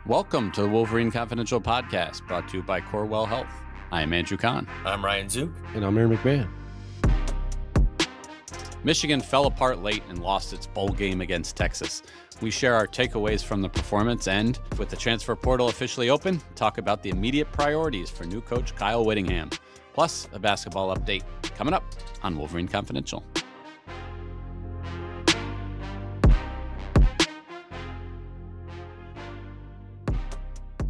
Welcome to the Wolverine Confidential Podcast, brought to you by Corewell Health. I am Andrew Kahn. I'm Ryan Zook. And I'm Aaron McMahon. Michigan fell apart late and lost its bowl game against Texas. We share our takeaways from the performance and, with the transfer portal officially open, talk about the immediate priorities for new coach Kyle Whittingham, plus a basketball update coming up on Wolverine Confidential.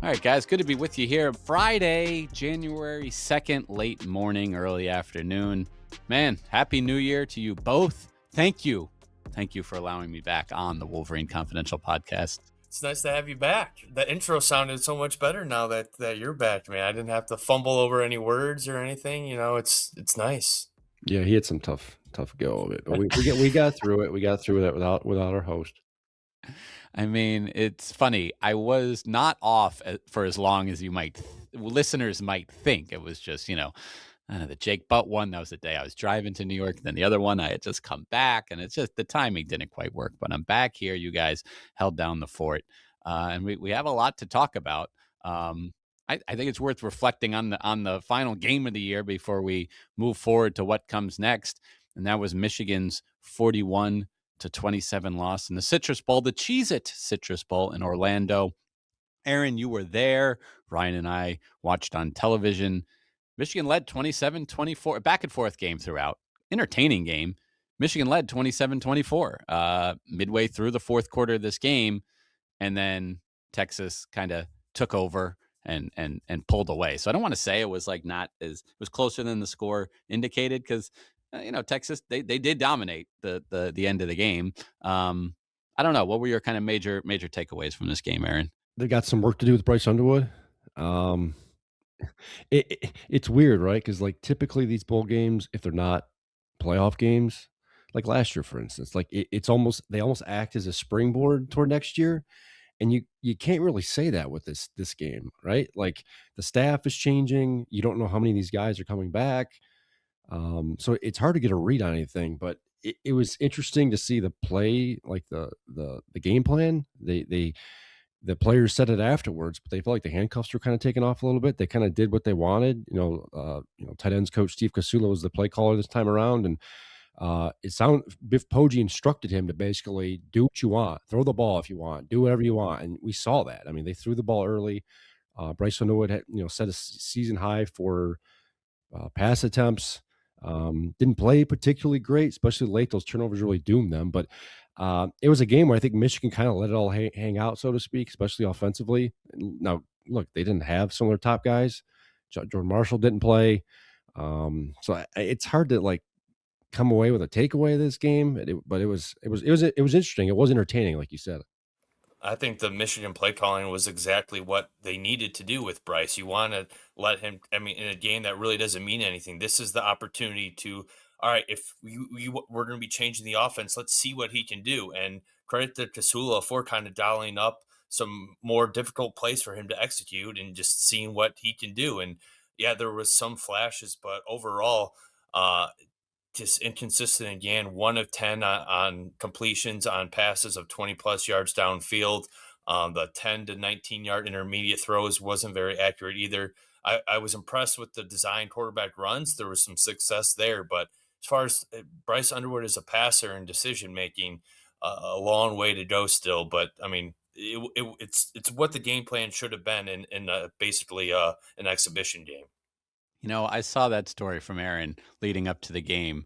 All right, guys, good to be with you here. Friday, January 2nd, late morning, early afternoon. Man, Happy New Year to you both. Thank you. Thank you for allowing me back on the Wolverine Confidential Podcast. It's nice to have you back. The intro sounded so much better now that you're back, man. I didn't have to fumble over any words or anything. You know, it's nice. Yeah, he had some tough go of it, but we got through it. We got through that without our host. I mean, it's funny. I was not off for as long as listeners might think. It was just, the Jake Butt one. That was the day I was driving to New York. Then the other one, I had just come back, and it's just the timing didn't quite work. But I'm back here. You guys held down the fort, and we have a lot to talk about. I think it's worth reflecting on the final game of the year before we move forward to what comes next, and that was Michigan's 41-27 loss in the Citrus Bowl, the Cheez-It Citrus Bowl in Orlando. Aaron, you were there. Ryan and I watched on television. Michigan led 27-24, back and forth game throughout. Entertaining game. Michigan led 27-24 midway through the fourth quarter of this game, and then Texas kind of took over and pulled away. So I don't want to say it was it was closer than the score indicated, because Texas, they did dominate the end of the game. I don't know. What were your kind of major takeaways from this game, Aaron? They got some work to do with Bryce Underwood. It's weird, right? Because typically these bowl games, if they're not playoff games, like last year, for instance, they almost act as a springboard toward next year. And you can't really say that with this game, right? Like, the staff is changing. You don't know how many of these guys are coming back. So it's hard to get a read on anything, but it was interesting to see the play, like the game plan. The players said it afterwards, but they felt like the handcuffs were kind of taken off a little bit. They kind of did what they wanted. Tight ends coach Steve Casula was the play caller this time around, and Biff Poggi instructed him to basically do what you want, throw the ball if you want, do whatever you want, and we saw that. I mean, they threw the ball early. Bryce Underwood had set a season high for pass attempts. Didn't play particularly great, especially late. Those turnovers really doomed them. But it was a game where I think Michigan kind of let it all hang out, so to speak, especially offensively. Now, look, they didn't have some of their top guys. Jordan Marshall didn't play. So it's hard to come away with a takeaway of this game. But it was interesting. It was entertaining, like you said. I think the Michigan play calling was exactly what they needed to do with Bryce. You want to let him, in a game that really doesn't mean anything, this is the opportunity to, all right, if we're going to be changing the offense, let's see what he can do. And credit to Casula for kind of dialing up some more difficult plays for him to execute and just seeing what he can do. And yeah, there was some flashes, but overall, just inconsistent again. 1 of 10 on completions on passes of 20 plus yards downfield. The 10 to 19 yard intermediate throws wasn't very accurate either. I was impressed with the design quarterback runs. There was some success there, but as far as Bryce Underwood as a passer and decision making, a long way to go still. But I mean, it's what the game plan should have been in basically an exhibition game. I saw that story from Aaron leading up to the game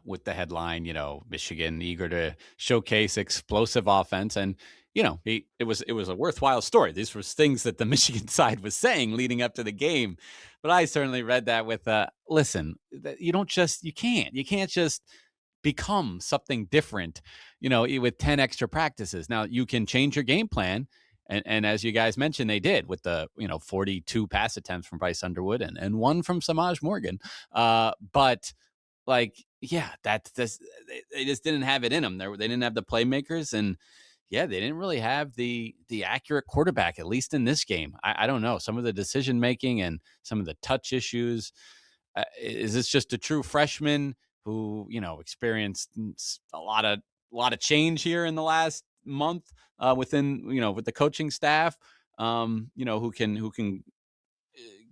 with the headline, Michigan eager to showcase explosive offense. And, it was a worthwhile story. These were things that the Michigan side was saying leading up to the game. But I certainly read that with, listen, you can't just become something different, with 10 extra practices. Now, you can change your game plan. And as you guys mentioned, they did with the 42 pass attempts from Bryce Underwood and one from Samaj Morgan. But they just didn't have it in them. They didn't have the playmakers, and they didn't really have the accurate quarterback, at least in this game. I don't know, some of the decision making and some of the touch issues. Is this just a true freshman who experienced a lot of change here in the last month with the coaching staff? who can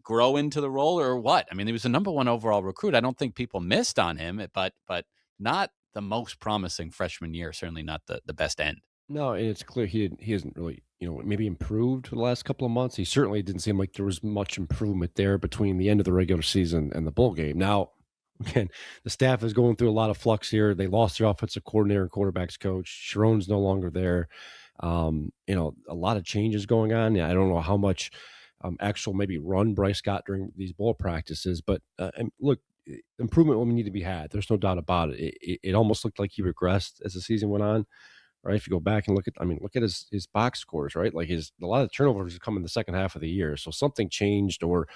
grow into the role or what? I mean, he was the number one overall recruit. I don't think people missed on him, but not the most promising freshman year. Certainly not the best end. No, and it's clear he hasn't really, maybe improved for the last couple of months. He certainly didn't seem like there was much improvement there between the end of the regular season and the bowl game. Now, again, the staff is going through a lot of flux here. They lost their offensive coordinator and quarterbacks coach. Sharon's no longer there. A lot of changes going on. Yeah, I don't know how much actual maybe run Bryce got during these bowl practices, but and look, improvement will need to be had. There's no doubt about it. It almost looked like he regressed as the season went on, right? If you go back and look at, I mean, look at his box scores, right? Like a lot of turnovers come in the second half of the year. So something changed, or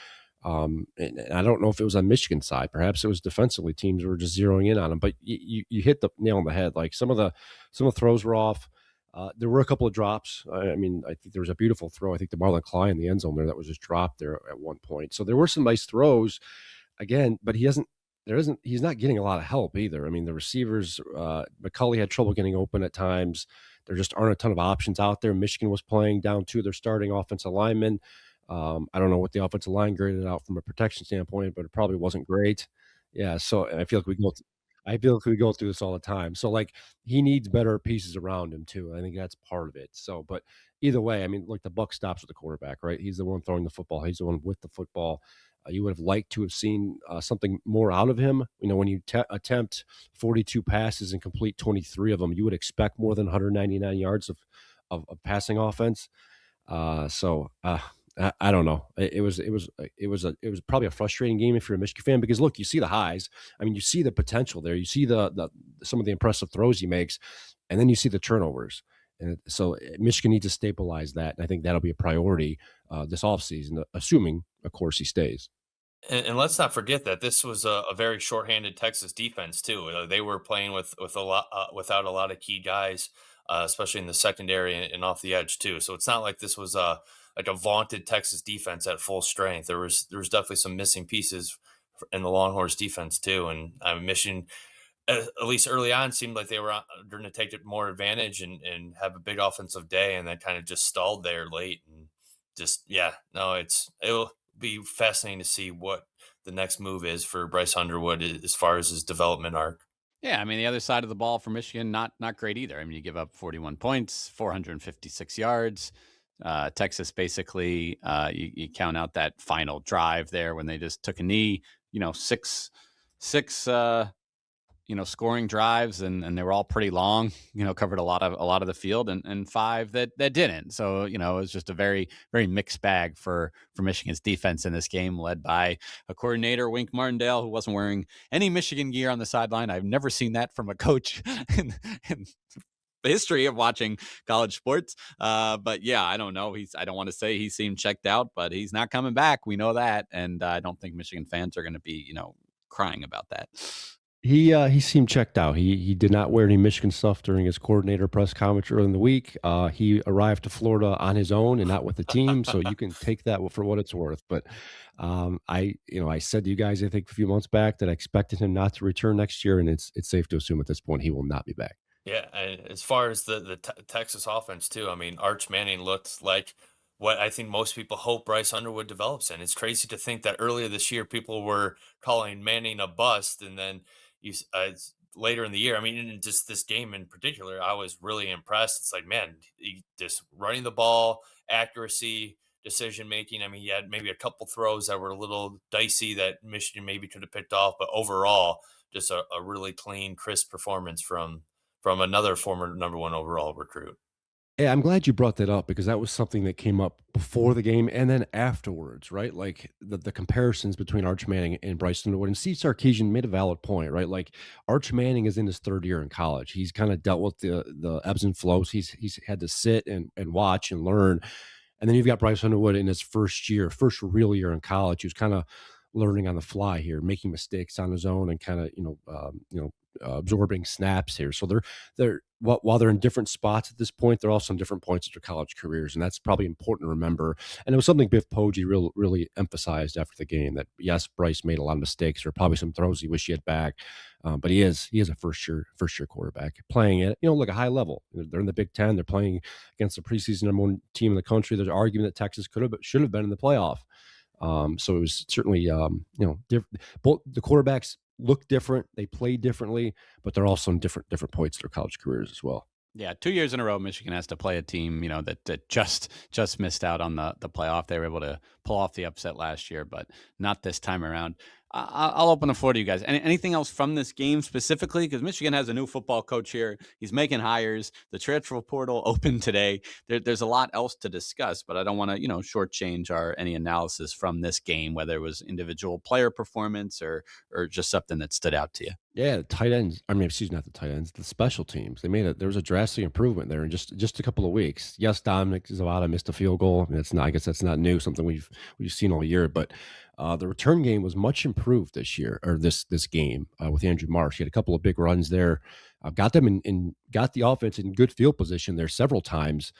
and I don't know if it was on Michigan side. Perhaps it was defensively teams were just zeroing in on him. But you hit the nail on the head. Like some of the throws were off. There were a couple of drops. I mean, I think there was a beautiful throw. I think the Marlon Klein in the end zone there that was just dropped there at one point. So there were some nice throws again, but he's not getting a lot of help either. I mean, the receivers, McCulley had trouble getting open at times. There just aren't a ton of options out there. Michigan was playing down to their starting offensive linemen. I don't know what the offensive line graded out from a protection standpoint, but it probably wasn't great. Yeah, so I feel like we go through this all the time. So like he needs better pieces around him too. I think that's part of it. So, but either way, I mean, like the buck stops with the quarterback, right? He's the one throwing the football. He's the one with the football. You would have liked to have seen something more out of him. When you attempt 42 passes and complete 23 of them, you would expect more than 199 yards of passing offense. I don't know. It was probably a frustrating game if you're a Michigan fan because look, you see the highs. I mean, you see the potential there. You see the some of the impressive throws he makes, and then you see the turnovers. And so Michigan needs to stabilize that, and I think that'll be a priority this offseason, assuming, of course, he stays. And let's not forget that this was a very shorthanded Texas defense too. They were playing with a lot without a lot of key guys, especially in the secondary and off the edge too. So it's not like this was like a vaunted Texas defense at full strength. There was definitely some missing pieces in the Longhorns defense too. And Michigan, at least early on, seemed like they were going to take it more advantage and have a big offensive day, and then kind of just stalled there late. And just yeah, no, it'll be fascinating to see what the next move is for Bryce Underwood as far as his development arc. Yeah, I mean the other side of the ball for Michigan, not great either. I mean you give up 41 points, 456 yards. Texas basically, you count out that final drive there when they just took a knee. Six scoring drives, and they were all pretty long. Covered a lot of the field, and five that didn't. So it was just a very very mixed bag for Michigan's defense in this game, led by a coordinator, Wink Martindale, who wasn't wearing any Michigan gear on the sideline. I've never seen that from a coach in the history of watching college sports. But yeah, I don't know. I don't want to say he seemed checked out, but he's not coming back. We know that, and I don't think Michigan fans are going to be crying about that. He seemed checked out. He did not wear any Michigan stuff during his coordinator press conference early in the week. He arrived to Florida on his own and not with the team, so you can take that for what it's worth. But I said to you guys, I think a few months back that I expected him not to return next year, and it's safe to assume at this point he will not be back. Yeah, and as far as the Texas offense too, I mean, Arch Manning looked like what I think most people hope Bryce Underwood develops in. It's crazy to think that earlier this year people were calling Manning a bust, and then later in the year, I mean, in just this game in particular, I was really impressed. It's like, man, just running the ball, accuracy, decision making. I mean, he had maybe a couple throws that were a little dicey that Michigan maybe could have picked off, but overall, just a really clean, crisp performance from another former number one overall recruit. Yeah, I'm glad you brought that up because that was something that came up before the game and then afterwards, right? Like the comparisons between Arch Manning and Bryson Underwood. And Steve Sarkisian made a valid point, right? Like Arch Manning is in his third year in college. He's kind of dealt with the ebbs and flows. He's had to sit and watch and learn. And then you've got Bryce Underwood in his first real year in college. He was kind of learning on the fly here, making mistakes on his own and kind of absorbing snaps here. So they're while they're in different spots at this point, they're also in different points of their college careers, and that's probably important to remember. And it was something Biff Poggi really emphasized after the game, that yes, Bryce made a lot of mistakes, or probably some throws he wish he had back, but he is a first year quarterback playing at like a high level. They're in the Big Ten. They're playing against the preseason number one team in the country. There's an argument that Texas should have been in the playoff. So it was certainly both the quarterbacks look different, they play differently, but they're also in different points of their college careers as well. Yeah, 2 years in a row, Michigan has to play a team, that just missed out on the playoff. They were able to pull off the upset last year, but not this time around. I'll open the floor to you guys. Anything else from this game specifically? Because Michigan has a new football coach here. He's making hires. The transfer portal opened today. There's a lot else to discuss, but I don't want to, shortchange any analysis from this game, whether it was individual player performance or just something that stood out to you. Yeah, the tight ends. I mean, excuse me, not the tight ends, the special teams. There was a drastic improvement there in just a couple of weeks. Yes, Dominic Zavada missed a field goal. I mean, I guess that's not new, something we've seen all year. But the return game was much improved this year, or this game with Andrew Marsh. He had a couple of big runs there. Got them got the offense in good field position there several times.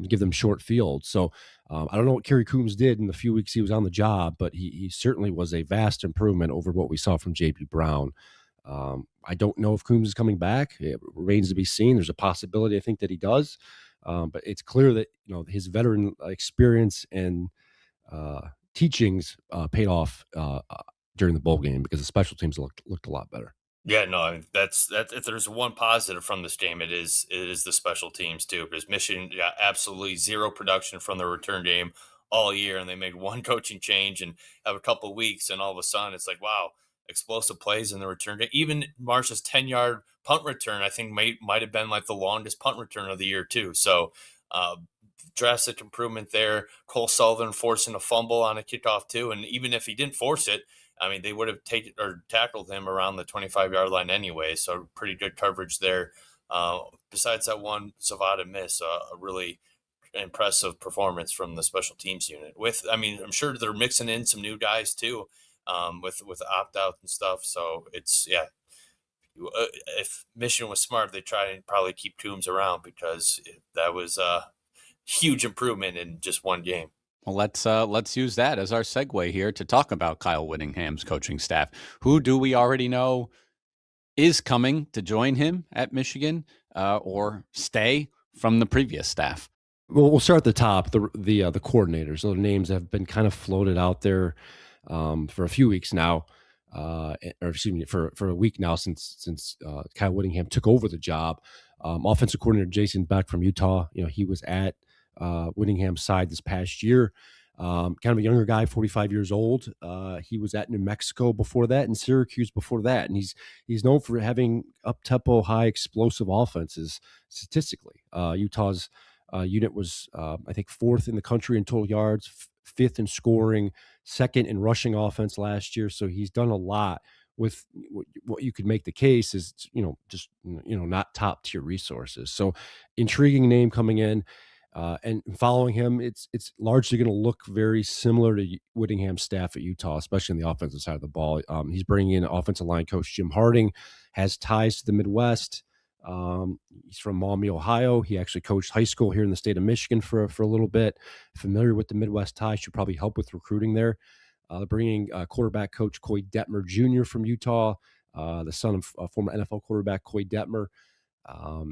Give them short field. So I don't know what Kerry Coombs did in the few weeks he was on the job, but he certainly was a vast improvement over what we saw from J.B. Brown. I don't know if Coombs is coming back. It remains to be seen. There's a possibility, I think, that he does. But it's clear that his veteran experience and teachings paid off during the bowl game, because the special teams looked a lot better. Yeah, no, I mean, that. If there's one positive from this game, it is the special teams too, because Michigan got absolutely zero production from the return game all year, and they made one coaching change and have a couple of weeks, and all of a sudden it's like, wow, explosive plays in the return game. Even Marsh's 10-yard punt return, I think might have been like the longest punt return of the year too. So uh, drastic improvement there. Cole Sullivan forcing a fumble on a kickoff too, and even if he didn't force it, I mean, they would have taken or tackled him around the 25-yard line anyway. So pretty good coverage there. Besides that one Zavada miss, a really impressive performance from the special teams unit. I mean, I'm sure they're mixing in some new guys too, with opt out and stuff. So it's if Michigan was smart, they try and probably keep Coombs around, because that was a huge improvement in just one game. Well, let's use that as our segue here to talk about Kyle Whittingham's coaching staff. Who do we already know is coming to join him at Michigan, or stay from the previous staff? Well, we'll start at the top. The coordinators. So the names have been kind of floated out there for a few weeks now, or excuse me, for a week now since Kyle Whittingham took over the job. Offensive coordinator Jason Beck from Utah. He was at Whittingham's side this past year. Kind of a younger guy, 45 years old. He was at New Mexico before that, and Syracuse before that, and he's known for having up-tempo, high explosive offenses statistically. Utah's unit was, I think, fourth in the country in total yards, fifth in scoring, second in rushing offense last year. So he's done a lot with what you could make the case is, just not top tier resources. So intriguing name coming in. And following him, it's largely going to look very similar to Whittingham's staff at Utah, especially on the offensive side of the ball. He's bringing in offensive line coach Jim Harding, has ties to the Midwest. He's from Maumee, Ohio. He actually coached high school here in the state of Michigan for a little bit. Familiar with the Midwest ties, should probably help with recruiting there. Bringing quarterback coach Coy Detmer Jr. from Utah, the son of former NFL quarterback Coy Detmer.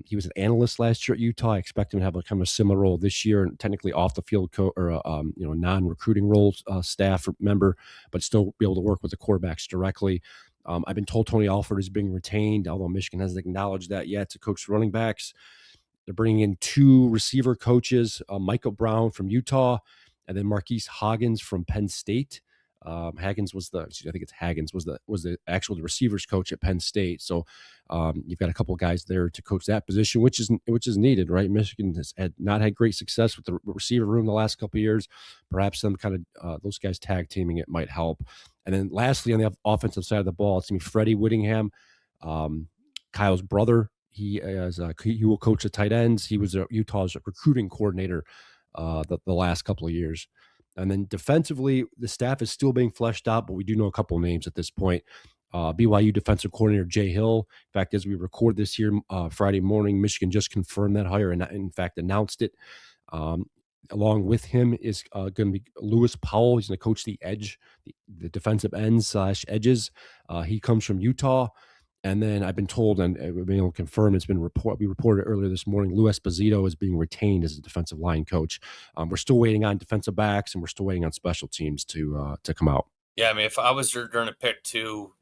He was an analyst last year at Utah. I expect him to have kind of a similar role this year, and technically off the field non-recruiting role staff member, but still be able to work with the quarterbacks directly. I've been told Tony Alford is being retained, although Michigan hasn't acknowledged that yet, to coach the running backs. They're bringing in two receiver coaches, Michael Brown from Utah, and then Marquise Haggins from Penn State. Haggins was I think it's Haggins was the actual receivers coach at Penn State. So you've got a couple of guys there to coach that position, which is needed, right? Michigan has not had great success with the receiver room the last couple of years. Perhaps some kind of those guys tag teaming it might help. And then lastly, on the offensive side of the ball, it's going to be Freddie Whittingham, Kyle's brother. He will coach the tight ends. He was Utah's recruiting coordinator the last couple of years. And then defensively, the staff is still being fleshed out, but we do know a couple of names at this point. BYU defensive coordinator Jay Hill. In fact, as we record this here Friday morning, Michigan just confirmed that hire and, in fact, announced it. Um, Along with him is going to be Lewis Powell. He's going to coach the edge, the defensive ends slash edges. He comes from Utah. And then I've been told, and we've been able to confirm, we reported earlier this morning, Lou Esposito is being retained as a defensive line coach. We're still waiting on defensive backs, and we're still waiting on special teams to come out. Yeah, I mean, if I was going to pick two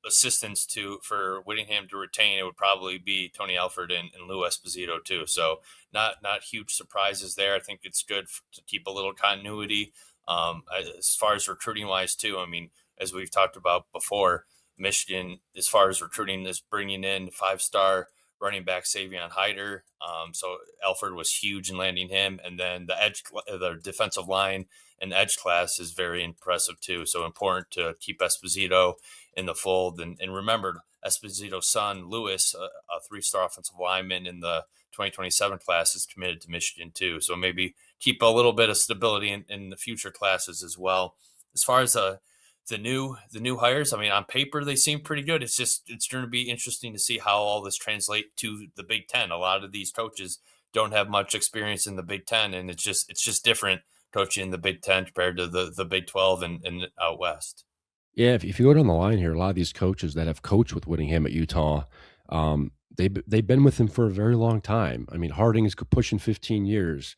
assistants for Whittingham to retain, it would probably be Tony Alford and Lou Esposito too. So not huge surprises there. I think it's good to keep a little continuity as far as recruiting wise too. I mean, as we've talked about before, Michigan, as far as recruiting, is bringing in 5-star running back Savion Hyder. So Alford was huge in landing him, and then the defensive line and edge class is very impressive too. So important to keep Esposito in the fold. And remember, Esposito's son, Lewis, a 3-star offensive lineman in the 2027 class, is committed to Michigan too. So maybe keep a little bit of stability in the future classes as well. As far as the new hires, I mean, on paper they seem pretty good. It's going to be interesting to see how all this translate to the Big Ten. A lot of these coaches don't have much experience in the Big Ten, and it's just different coaching in the Big Ten compared to the Big 12 and out west. Yeah, if you go down the line here, a lot of these coaches that have coached with Whittingham at Utah, they've been with him for a very long time. I mean, Harding is pushing 15 years.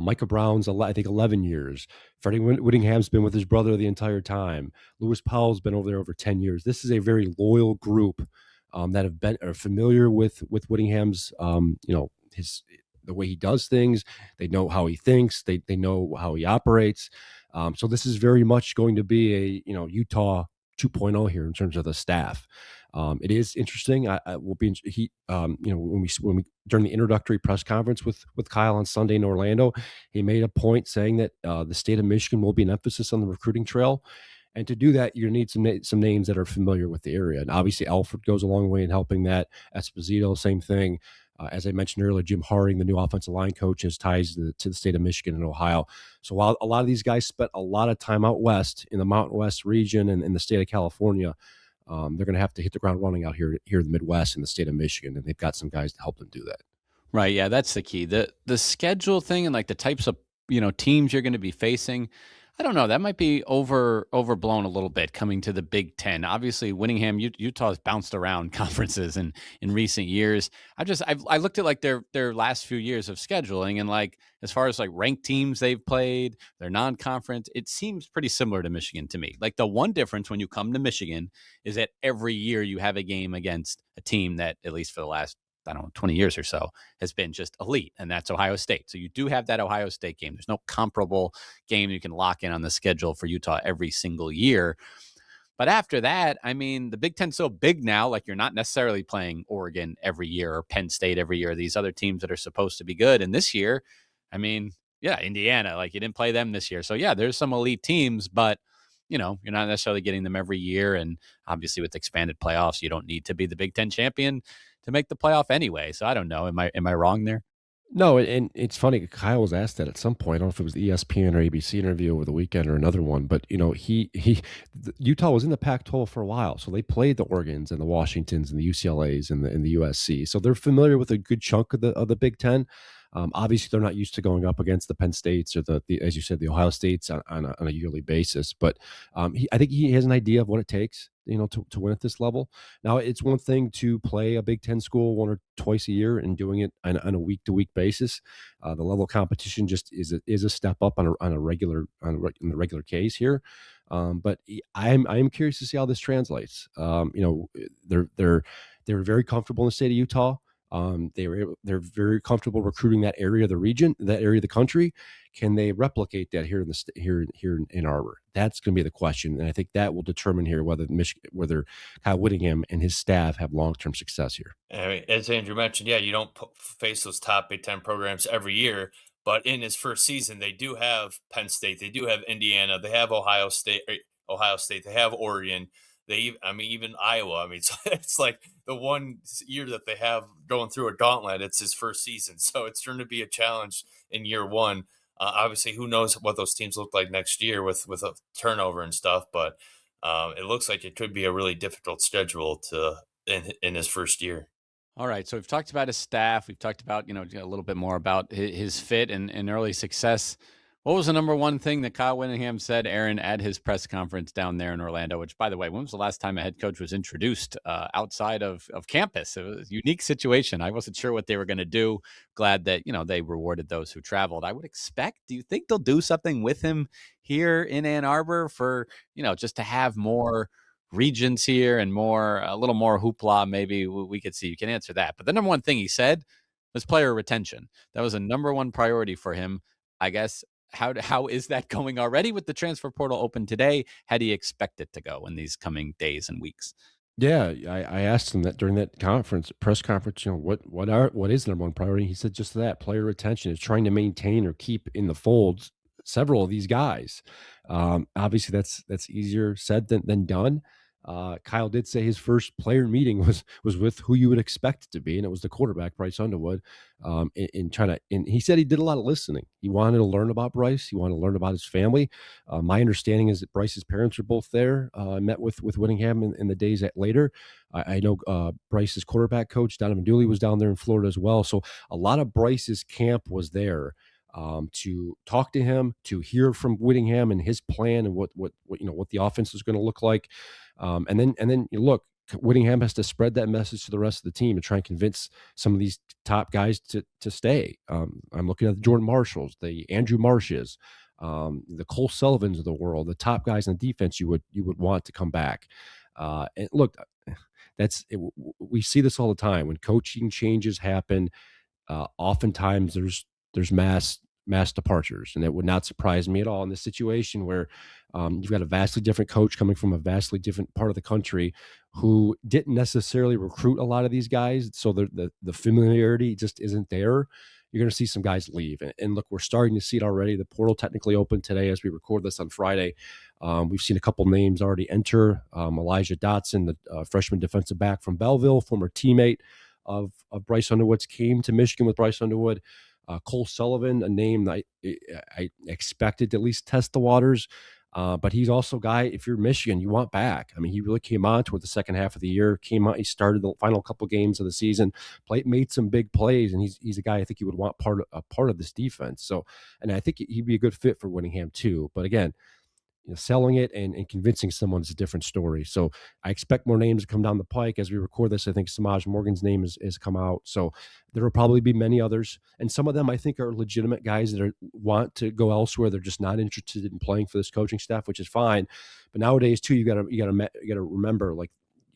Micah Brown's, I think, 11 years. Freddie Whittingham's been with his brother the entire time. Lewis Powell's been over there over 10 years. This is a very loyal group that are familiar with Whittingham's, the way he does things. They know how he thinks. They know how he operates. So this is very much going to be a Utah 2.0 here in terms of the staff. It is interesting. I will be when we during the introductory press conference with Kyle on Sunday in Orlando, he made a point saying that the state of Michigan will be an emphasis on the recruiting trail. And to do that, you need some names that are familiar with the area. And obviously, Alfred goes a long way in helping that. Esposito, same thing. As I mentioned earlier, Jim Harding, the new offensive line coach, has ties to the state of Michigan and Ohio. So while a lot of these guys spent a lot of time out west in the Mountain West region and in the state of California, they're going to have to hit the ground running out here in the Midwest in the state of Michigan, and they've got some guys to help them do that. Right, yeah, that's the key. The schedule thing and like the types of, teams you're going to be facing. I don't know. That might be overblown a little bit coming to the Big Ten. Obviously, Whittingham, Utah's bounced around conferences in recent years. I looked at like their last few years of scheduling, and like as far as like ranked teams they've played, their non-conference, it seems pretty similar to Michigan to me. Like the one difference when you come to Michigan is that every year you have a game against a team that, at least for the last, I don't know, 20 years or so, has been just elite, and that's Ohio State. So you do have that Ohio State game. There's no comparable game you can lock in on the schedule for Utah every single year. But after that, I mean, the Big Ten's so big now, like you're not necessarily playing Oregon every year or Penn State every year, these other teams that are supposed to be good. And this year, I mean, yeah, Indiana, like you didn't play them this year. So yeah, there's some elite teams, but you're not necessarily getting them every year. And obviously with expanded playoffs, you don't need to be the Big Ten champion to make the playoff anyway. So I don't know. Am I wrong there? No, and it's funny. Kyle was asked that at some point. I don't know if it was the ESPN or ABC interview over the weekend or another one, but Utah was in the Pac-12 for a while, so they played the Oregons and the Washingtons and the UCLA's and the USC, so they're familiar with a good chunk of the Big Ten. Obviously, they're not used to going up against the Penn States or the as you said, the Ohio States on a yearly basis. But I think he has an idea of what it takes, to win at this level. Now, it's one thing to play a Big Ten school one or twice a year and doing it on a week to week basis. The level of competition just is a step up in the regular case here. But I'm curious to see how this translates. They're very comfortable in the state of Utah. They're very comfortable recruiting that area of the region, that area of the country. Can they replicate that here in Ann Arbor? That's going to be the question, and I think that will determine here whether Kyle Whittingham and his staff have long-term success here. I mean, as Andrew mentioned, yeah, you don't face those top Big Ten programs every year, but in his first season, they do have Penn State, they do have Indiana, they have Ohio State, they have Oregon. I mean, even Iowa. I mean, it's like the one year that they have going through a gauntlet. It's his first season, so it's going to be a challenge in year one. Obviously, who knows what those teams look like next year with a turnover and stuff. But It looks like it could be a really difficult schedule to in his first year. All right. So we've talked about his staff. We've talked about, a little bit more about his fit and early success. What was the number one thing that Kyle Whittingham said, Aaron, at his press conference down there in Orlando? Which, by the way, when was the last time a head coach was introduced outside of campus? It was a unique situation. I wasn't sure what they were going to do. Glad that, they rewarded those who traveled. I would expect, do you think they'll do something with him here in Ann Arbor for, just to have more regions here and a little more hoopla, maybe we could see. You can answer that. But the number one thing he said was player retention. That was a number one priority for him. I guess how is that going already with the transfer portal open today? How do you expect it to go in these coming days and weeks? Yeah, I asked him that during that press conference, what is the number one priority? He said just that player retention is trying to maintain or keep in the folds several of these guys. Obviously, that's easier said than done. Kyle did say his first player meeting was with who you would expect it to be, and it was the quarterback Bryce Underwood. In trying to, and he said he did a lot of listening. He wanted to learn about Bryce. He wanted to learn about his family. My understanding is that Bryce's parents are both there. I met with Whittingham in the days later. I know Bryce's quarterback coach, Donovan Dooley, was down there in Florida as well. So a lot of Bryce's camp was there to talk to him, to hear from Whittingham and his plan and what the offense is going to look like. And then you look, Whittingham has to spread that message to the rest of the team and try and convince some of these top guys to stay. I'm looking at the Jordan Marshalls, the Andrew Marshes, the Cole Sullivans of the world, the top guys on defense you would want to come back. And look, we see this all the time when coaching changes happen. Oftentimes there's mass departures, and it would not surprise me at all in this situation where you've got a vastly different coach coming from a vastly different part of the country who didn't necessarily recruit a lot of these guys, so the familiarity just isn't there. You're going to see some guys leave, and look, we're starting to see it already. The portal technically opened today as we record this on Friday. We've seen a couple names already enter. Elijah Dotson, the freshman defensive back from Belleville, former teammate of Bryce Underwood's, came to Michigan with Bryce Underwood. Cole Sullivan, a name that I expected to at least test the waters. But he's also a guy, if you're Michigan, you want back. I mean, he really came on toward the second half of the year, came out, he started the final couple games of the season, made some big plays, and he's a guy I think you would want a part of this defense. So, and I think he'd be a good fit for Whittingham too. But again, selling it and convincing someone is a different story. So I expect more names to come down the pike as we record this. I think Samaj Morgan's name has come out. So there will probably be many others. And some of them I think are legitimate guys that want to go elsewhere. They're just not interested in playing for this coaching staff, which is fine. But nowadays too, you gotta remember, like,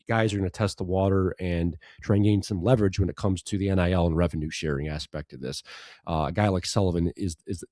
guys are going to test the water and try and gain some leverage when it comes to the NIL and revenue sharing aspect of this. A guy like Sullivan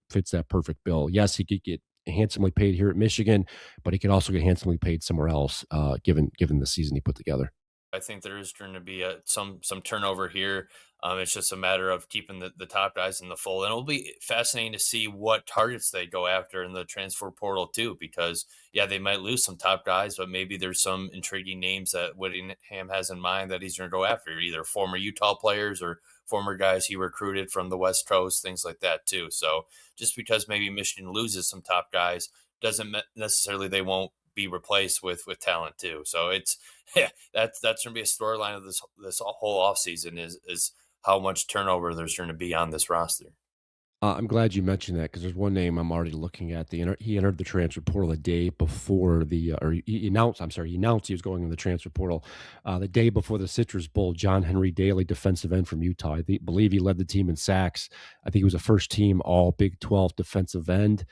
fits that perfect bill. Yes, he could get handsomely paid here at Michigan, but he could also get handsomely paid somewhere else, given the season he put together. I think there is going to be some turnover here. It's just a matter of keeping the top guys in the fold, and it'll be fascinating to see what targets they go after in the transfer portal too. Because yeah, they might lose some top guys, but maybe there's some intriguing names that Whittingham has in mind that he's going to go after, either former Utah players or former guys he recruited from the West Coast, things like that too. So just because maybe Michigan loses some top guys doesn't necessarily they won't be replaced with talent too. So it's yeah, that's going to be a storyline of this whole offseason is how much turnover there's going to be on this roster. I'm glad you mentioned that because there's one name I'm already looking at. He entered the transfer portal the day before or he announced. I'm sorry, he announced he was going in the transfer portal the day before the Citrus Bowl. John Henry Daly, defensive end from Utah. Believe he led the team in sacks. I think he was a first team All Big 12 defensive end.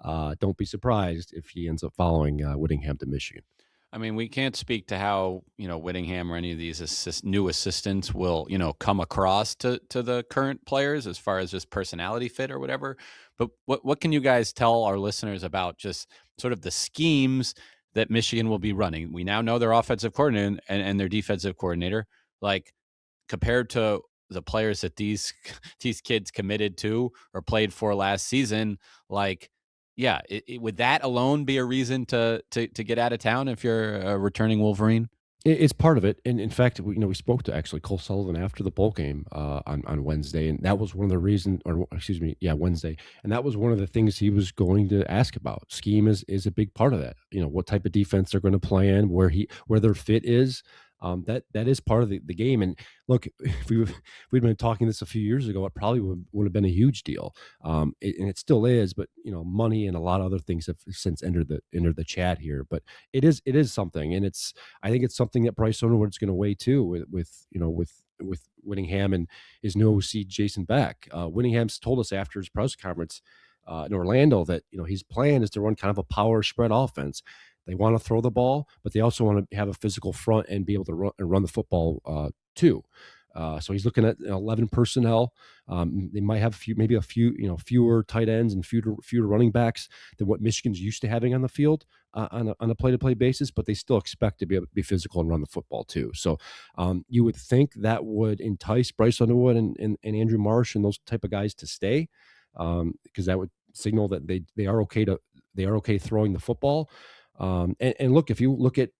Don't be surprised if he ends up following Whittingham to Michigan. I mean, we can't speak to how, Whittingham or any of these new assistants will, come across to the current players as far as just personality fit or whatever. But what can you guys tell our listeners about just sort of the schemes that Michigan will be running? We now know their offensive coordinator and their defensive coordinator. Like, compared to the players that these these kids committed to or played for last season, like, yeah, would that alone be a reason to get out of town if you're a returning Wolverine? It's part of it, and in fact, we spoke to actually Cole Sullivan after the bowl game on Wednesday, and that was one of the reasons, or excuse me, yeah, Wednesday, and that was one of the things he was going to ask about. Scheme is a big part of that. What type of defense they're going to play in, where their fit is. That is part of the game. And look, if we'd been talking this a few years ago, it probably would have been a huge deal, and it still is. But money and a lot of other things have since entered the chat here. But it is something, and I think it's something that Bryce Underwood's going to weigh too with Whittingham and his new OC Jason Beck. Whittingham's told us after his press conference in Orlando that his plan is to run kind of a power spread offense. They want to throw the ball, but they also want to have a physical front and be able to run the football too. So he's looking at 11 personnel. They might have maybe a few, fewer tight ends and fewer running backs than what Michigan's used to having on the field on a play-to-play basis, but they still expect to be able to be physical and run the football too. So you would think that would entice Bryce Underwood and Andrew Marsh and those type of guys to stay, because that would signal that they are okay throwing the football. And look, if you look at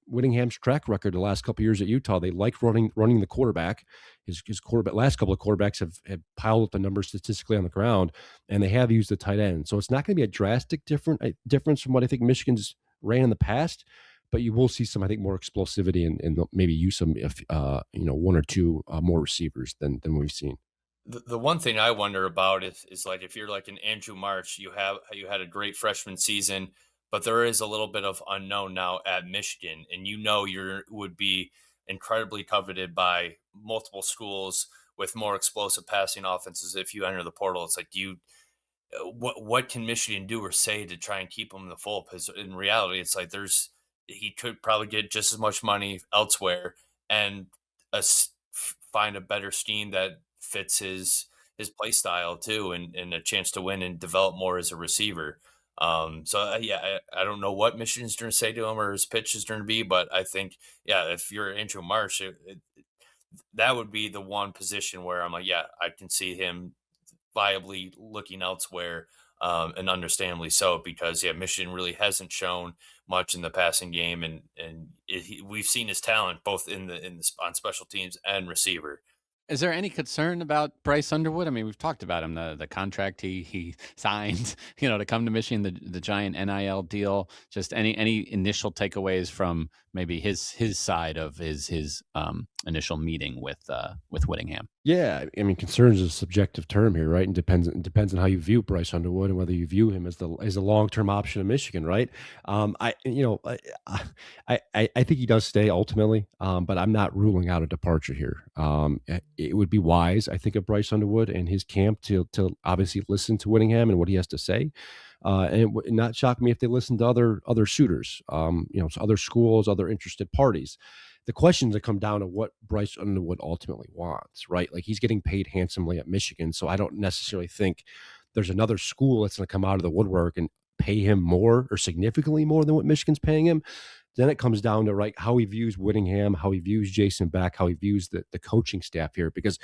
Whittingham's track record the last couple of years at Utah, they like running the quarterback. His quarterback last couple of quarterbacks have piled up the numbers statistically on the ground, and they have used the tight end. So it's not going to be a drastic difference from what I think Michigan's ran in the past, but you will see some, I think, more explosivity and maybe use some one or two more receivers than we've seen. The one thing I wonder about is like if you're like an Andrew March, you had a great freshman season, but there is a little bit of unknown now at Michigan, and you would be incredibly coveted by multiple schools with more explosive passing offenses if you enter the portal. It's like, do you what can Michigan do or say to try and keep him in the fold? Because in reality, it's like he could probably get just as much money elsewhere and find a better scheme that fits his play style too, and a chance to win and develop more as a receiver. Yeah, I don't know what Michigan's going to say to him or his pitch is going to be, but I think yeah, if you're Andrew Marsh, that would be the one position where I'm like, yeah, I can see him viably looking elsewhere, and understandably so, because yeah, Michigan really hasn't shown much in the passing game, and we've seen his talent both on special teams and receiver. Is there any concern about Bryce Underwood? I mean, we've talked about him, the contract he signed, to come to Michigan, the giant NIL deal. Just any initial takeaways from maybe his side of his initial meeting with Whittingham? Yeah, I mean, concern is a subjective term here, right? And depends on how you view Bryce Underwood and whether you view him as a long term option in Michigan, right? I you know I think he does stay ultimately, but I'm not ruling out a departure here. It would be wise, I think, of Bryce Underwood and his camp to obviously listen to Whittingham and what he has to say. And it would not shock me if they listen to other suitors, other schools, other interested parties. The questions that come down to what Bryce Underwood ultimately wants, right? Like he's getting paid handsomely at Michigan, so I don't necessarily think there's another school that's going to come out of the woodwork and pay him more or significantly more than what Michigan's paying him. Then it comes down to right how he views Whittingham, how he views Jason Beck, how he views the coaching staff here. Because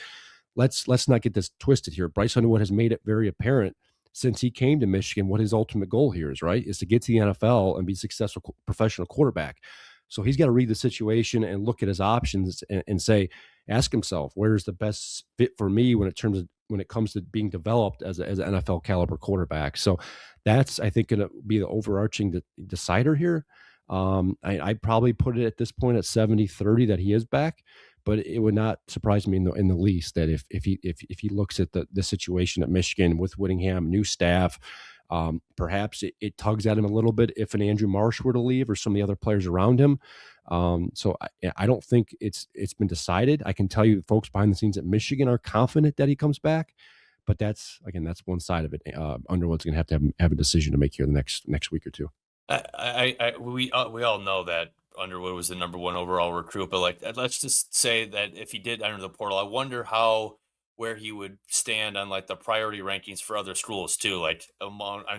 let's not get this twisted here. Bryce Underwood has made it very apparent since he came to Michigan what his ultimate goal here is, right? Is to get to the NFL and be a successful professional quarterback. So he's got to read the situation and look at his options and say, ask himself, where's the best fit for me when it comes to being developed as an NFL caliber quarterback. So that's, I think, going to be the overarching decider here. I'd probably put it at this point at 70-30 that he is back, but it would not surprise me in the least that if he looks at the situation at Michigan with Whittingham, new staff, perhaps it tugs at him a little bit if an Andrew Marsh were to leave or some of the other players around him. So I don't think it's been decided. I can tell you, folks behind the scenes at Michigan are confident that he comes back, but that's one side of it. Underwood's going to have a decision to make here the next week or two. We all know that Underwood was the number one overall recruit, but like let's just say that if he did enter the portal, I wonder where he would stand on like the priority rankings for other schools too. Like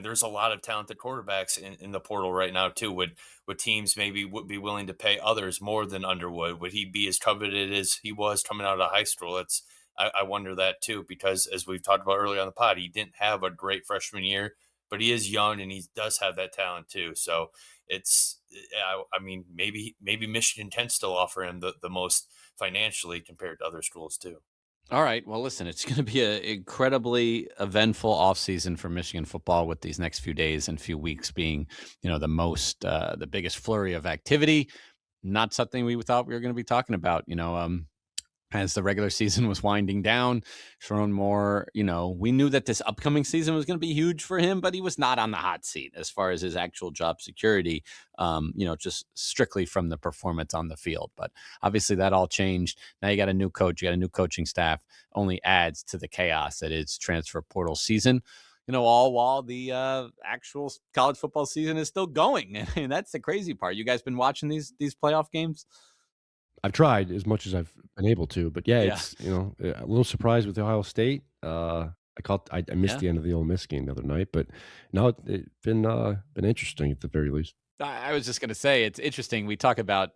there's a lot of talented quarterbacks in the portal right now too. Would teams maybe would be willing to pay others more than Underwood? Would he be as coveted as he was coming out of high school? I wonder that too, because as we've talked about earlier on the pod, he didn't have a great freshman year. but he is young and he does have that talent too. So it's, I mean, maybe Michigan can still offer him the most financially compared to other schools too. All right. Well, listen, it's going to be an incredibly eventful offseason for Michigan football with these next few days and few weeks being, the biggest flurry of activity. Not something we thought we were going to be talking about, as the regular season was winding down. Sharon Moore, we knew that this upcoming season was going to be huge for him, but he was not on the hot seat as far as his actual job security, just strictly from the performance on the field. But obviously that all changed. Now you got a new coach, you got a new coaching staff, only adds to the chaos that is transfer portal season. All while the actual college football season is still going, and that's the crazy part. You guys been watching these playoff games? I've tried as much as I've been able to, but yeah, Yeah, it's a little surprised with Ohio State. I missed yeah. the end of the Ole Miss game the other night, but no, it's been interesting at the very least. I was just going to say it's interesting. We talk about,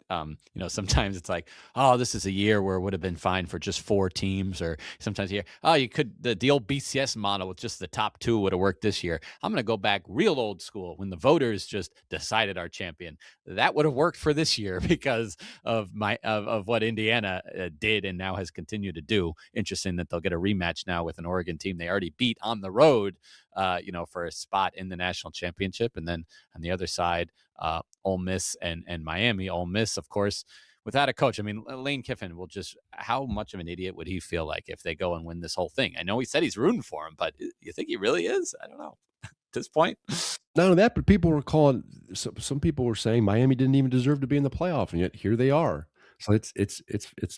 sometimes it's like, oh, this is a year where it would have been fine for just 4 teams, or sometimes here, oh, the old BCS model with just the top 2 would have worked this year. I'm going to go back real old school when the voters just decided our champion. That would have worked for this year because of what Indiana did and now has continued to do. Interesting that they'll get a rematch now with an Oregon team they already beat on the road, for a spot in the national championship, and then on the other side, Ole Miss and Miami. Ole Miss, of course, without a coach. I mean, Lane Kiffin will just, how much of an idiot would he feel like if they go and win this whole thing? I know he said he's rooting for him, but you think he really is? I don't know at this point. Not only that, but people were calling. Some people were saying Miami didn't even deserve to be in the playoff, and yet here they are. So it's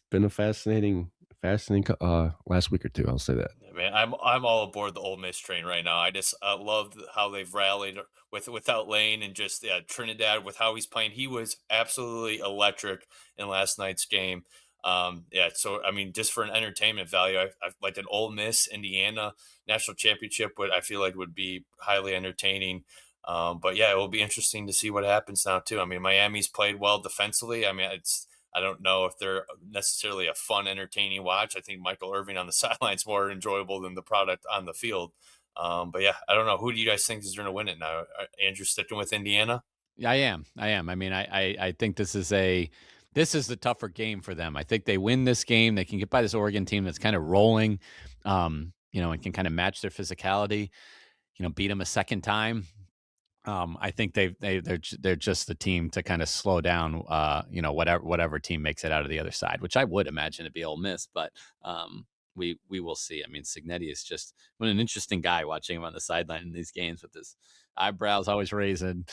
been a fascinating last week or two. I'll say that. Yeah, man, I'm all aboard the Ole Miss train right now. I just love how they've rallied without Lane, and just Trinidad with how he's playing. He was absolutely electric in last night's game. Yeah, so I mean, just for an entertainment value, I like an Ole Miss Indiana national championship. Would I feel like would be highly entertaining. But yeah, it will be interesting to see what happens now too. I mean, Miami's played well defensively. I mean, I don't know if they're necessarily a fun, entertaining watch. I think Michael Irving on the sidelines more enjoyable than the product on the field. But yeah, I don't know. Who do you guys think is going to win it now? Andrew sticking with Indiana? Yeah, I am. I am. I mean, I think this is the tougher game for them. I think they win this game. They can get by this Oregon team that's kind of rolling, and can kind of match their physicality. Beat them a second time. I think they're just the team to kind of slow down, whatever team makes it out of the other side, which I would imagine to be Ole Miss, but we will see. I mean, Signetti is just what an interesting guy watching him on the sideline in these games with his eyebrows always risen,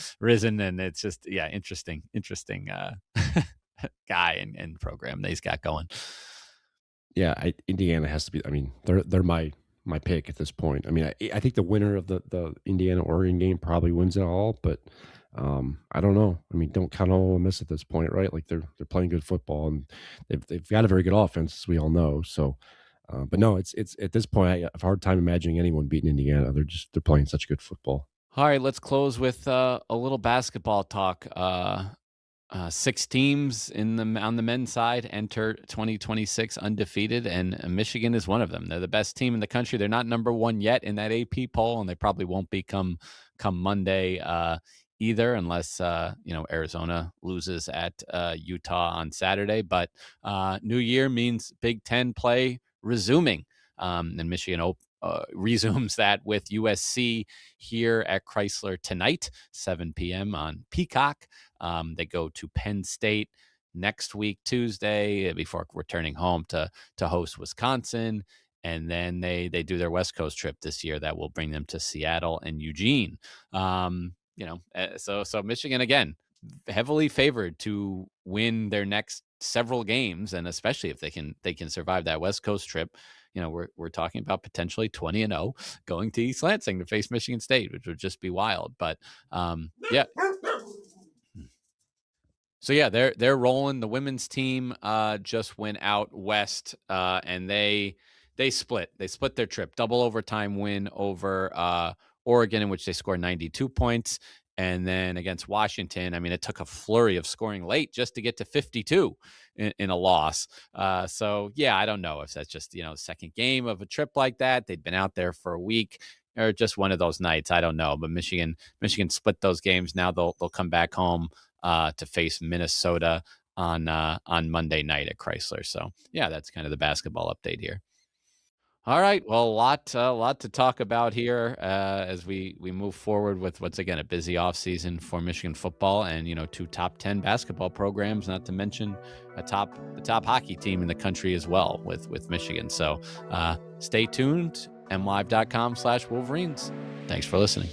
and it's just interesting guy and program that he's got going. Yeah, Indiana has to be. I mean, they're my pick at this point. I mean, I think the winner of the Indiana Oregon game probably wins it all, but I don't know. I mean, don't count on Ole Miss at this point, right? Like they're playing good football, and they've got a very good offense, as we all know. So, but no, it's at this point, I have a hard time imagining anyone beating Indiana. They're playing such good football. All right, let's close with a little basketball talk. 6 teams on the men's side enter 2026 undefeated, and Michigan is one of them. They're the best team in the country. They're not number 1 yet in that AP poll, and they probably won't be come Monday either, unless Arizona loses at Utah on Saturday. But New Year means Big Ten play resuming, and Michigan resumes that with USC here at Chrysler tonight, 7 p.m. on Peacock. They go to Penn State next week, Tuesday, before returning home to host Wisconsin. And then they do their West Coast trip this year that will bring them to Seattle and Eugene. So Michigan, again, heavily favored to win their next several games, and especially if they can survive that West Coast trip. We're talking about potentially 20-0 going to East Lansing to face Michigan State, which would just be wild. But yeah. So yeah, they're rolling. The women's team just went out west, and they split. They split their trip. Double overtime win over Oregon, in which they scored 92 points. And then against Washington, I mean, it took a flurry of scoring late just to get to 52 in a loss. So yeah, I don't know if that's just second game of a trip like that. They'd been out there for a week. or just one of those nights. I don't know, but Michigan split those games. Now they'll come back home to face Minnesota on Monday night at Chrysler. So yeah, that's kind of the basketball update here. All right. Well, a lot to talk about here as we move forward with what's again a busy offseason for Michigan football, and two top 10 basketball programs, not to mention the top hockey team in the country as well with Michigan. So stay tuned. MLive.com/Wolverines. Thanks for listening.